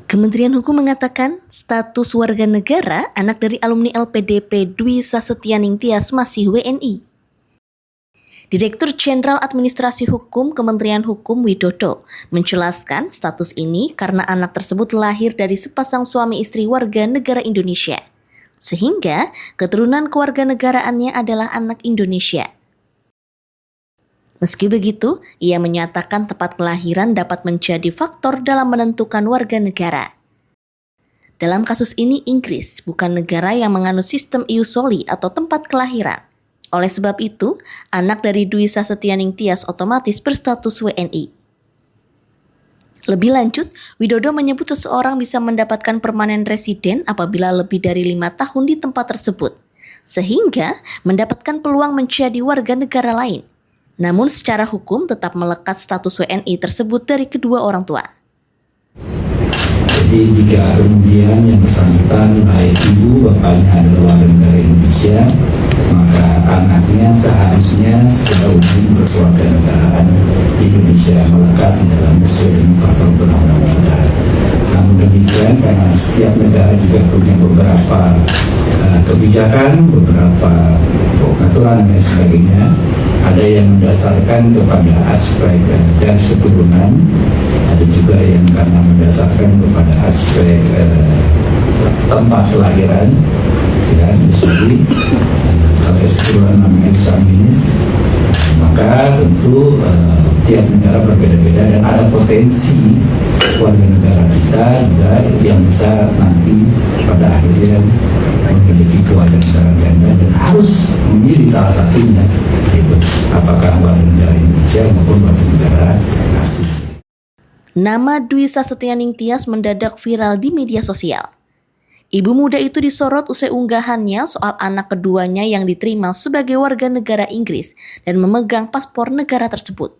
Kementerian Hukum mengatakan status warga negara anak dari alumni LPDP Dwi Sasetyaning Tias masih WNI. Direktur Jenderal Administrasi Hukum Kementerian Hukum Widodo menjelaskan status ini karena anak tersebut lahir dari sepasang suami istri warga negara Indonesia, sehingga keturunan kewarganegaraannya adalah anak Indonesia. Meski begitu, ia menyatakan tempat kelahiran dapat menjadi faktor dalam menentukan warga negara. Dalam kasus ini, Inggris bukan negara yang menganut sistem ius soli atau tempat kelahiran. Oleh sebab itu, anak dari Dwi Sasetyaning Tias otomatis berstatus WNI. Lebih lanjut, Widodo menyebut seseorang bisa mendapatkan permanen residen apabila lebih dari 5 tahun di tempat tersebut, sehingga mendapatkan peluang menjadi warga negara lain. Namun secara hukum tetap melekat status WNI tersebut dari kedua orang tua. Jadi jika kemudian yang bersangkutan baik ibu bapaknya adalah warga negara Indonesia, maka anaknya seharusnya secara umum berkewarganegaraan Indonesia melekat di dalam sesuai dengan peraturan undang-undang kita. Namun demikian, karena setiap negara juga punya beberapa kebijakan, beberapa aturan dan sebagainya, ada yang mendasarkan kepada aspek garis keturunan, ada juga yang karena mendasarkan kepada aspek tempat kelahiran, ya, misalnya kalau keturunan namanya examinis, maka tentu tiap negara berbeda-beda dan ada potensi warga negara kita juga yang bisa nanti pada akhirnya memiliki kewarganegaraan ganda dan harus memilih salah satunya, gitu, apakah warga negara Indonesia maupun warga negara asing. Nama Dwi Sasetyaning Tias mendadak viral di media sosial. Ibu muda itu disorot usai unggahannya soal anak keduanya yang diterima sebagai warga negara Inggris dan memegang paspor negara tersebut.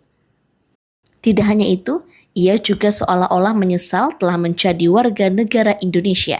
Tidak hanya itu, ia juga seolah-olah menyesal telah menjadi warga negara Indonesia.